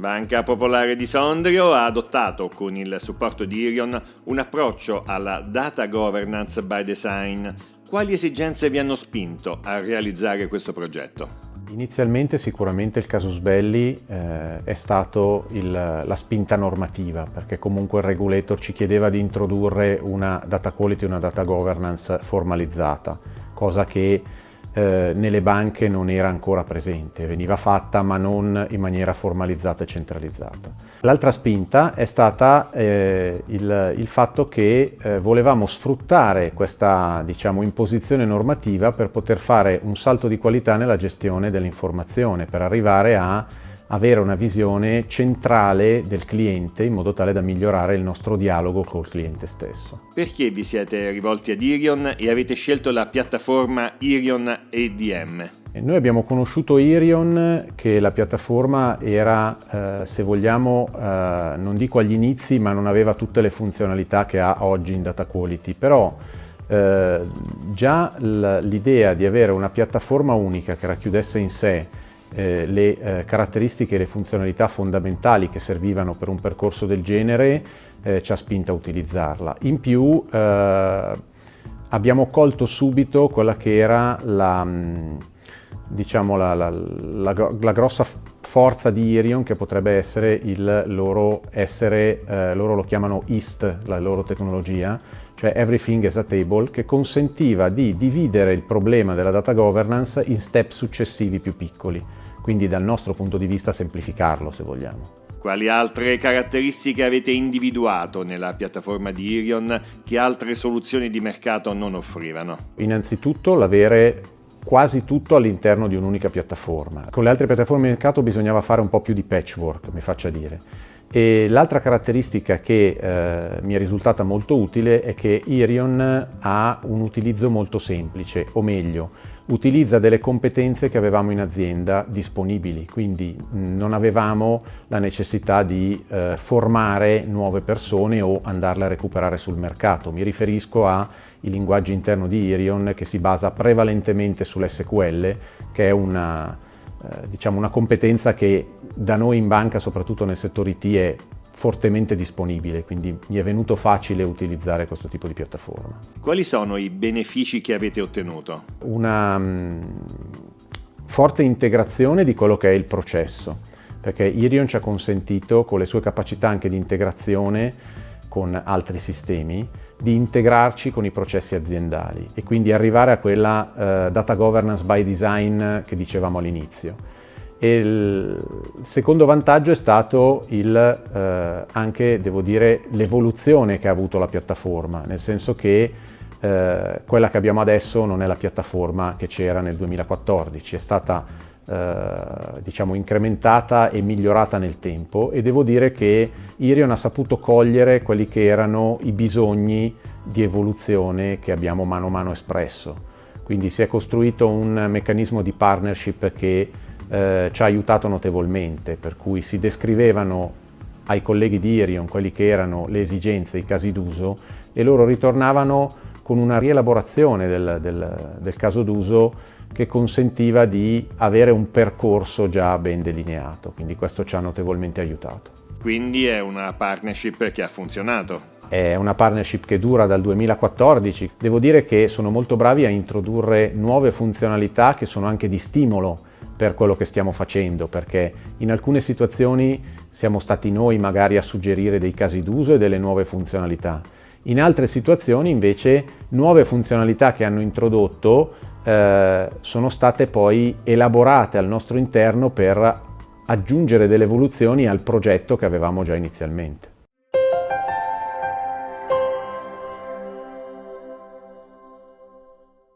Banca Popolare di Sondrio ha adottato, con il supporto di Irion, un approccio alla data governance by design. Quali esigenze vi hanno spinto a realizzare questo progetto? Inizialmente sicuramente il casus belli è stato la spinta normativa, perché comunque il regulator ci chiedeva di introdurre una data quality e una data governance formalizzata, cosa che nelle banche non era ancora presente, veniva fatta ma non in maniera formalizzata e centralizzata. L'altra spinta è stata il fatto che volevamo sfruttare questa, imposizione normativa per poter fare un salto di qualità nella gestione dell'informazione, per arrivare a avere una visione centrale del cliente in modo tale da migliorare il nostro dialogo col cliente stesso. Perché vi siete rivolti ad Irion e avete scelto la piattaforma Irion EDM? Noi abbiamo conosciuto Irion, che la piattaforma era, se vogliamo, non dico agli inizi, ma non aveva tutte le funzionalità che ha oggi in data quality, però già l'idea di avere una piattaforma unica che racchiudesse in sé le caratteristiche e le funzionalità fondamentali che servivano per un percorso del genere ci ha spinto a utilizzarla. In più abbiamo colto subito quella che era la grossa forza di Irion, che potrebbe essere loro lo chiamano EAST, la loro tecnologia, cioè Everything as a Table, che consentiva di dividere il problema della data governance in step successivi più piccoli, quindi dal nostro punto di vista semplificarlo, se vogliamo. Quali altre caratteristiche avete individuato nella piattaforma di Irion che altre soluzioni di mercato non offrivano? Innanzitutto l'avere quasi tutto all'interno di un'unica piattaforma. Con le altre piattaforme di mercato bisognava fare un po' più di patchwork, mi faccia dire. E l'altra caratteristica che mi è risultata molto utile è che Irion ha un utilizzo molto semplice, o meglio, utilizza delle competenze che avevamo in azienda disponibili, quindi non avevamo la necessità di formare nuove persone o andarle a recuperare sul mercato. Mi riferisco al linguaggio interno di Irion, che si basa prevalentemente sull'SQL, che è una competenza che da noi in banca, soprattutto nel settore IT, è fortemente disponibile, quindi mi è venuto facile utilizzare questo tipo di piattaforma. Quali sono i benefici che avete ottenuto? Una forte integrazione di quello che è il processo, perché Irion ci ha consentito, con le sue capacità anche di integrazione con altri sistemi, di integrarci con i processi aziendali e quindi arrivare a quella data governance by design che dicevamo all'inizio. E il secondo vantaggio è stato anche, devo dire, l'evoluzione che ha avuto la piattaforma, nel senso che quella che abbiamo adesso non è la piattaforma che c'era nel 2014, è stata incrementata e migliorata nel tempo, e devo dire che Irion ha saputo cogliere quelli che erano i bisogni di evoluzione che abbiamo mano a mano espresso. Quindi si è costruito un meccanismo di partnership che ci ha aiutato notevolmente, per cui si descrivevano ai colleghi di Irion quelli che erano le esigenze, i casi d'uso, e loro ritornavano con una rielaborazione del caso d'uso che consentiva di avere un percorso già ben delineato, quindi questo ci ha notevolmente aiutato. Quindi è una partnership che ha funzionato? È una partnership che dura dal 2014. Devo dire che sono molto bravi a introdurre nuove funzionalità che sono anche di stimolo per quello che stiamo facendo, perché in alcune situazioni siamo stati noi magari a suggerire dei casi d'uso e delle nuove funzionalità. In altre situazioni invece nuove funzionalità che hanno introdotto sono state poi elaborate al nostro interno per aggiungere delle evoluzioni al progetto che avevamo già inizialmente.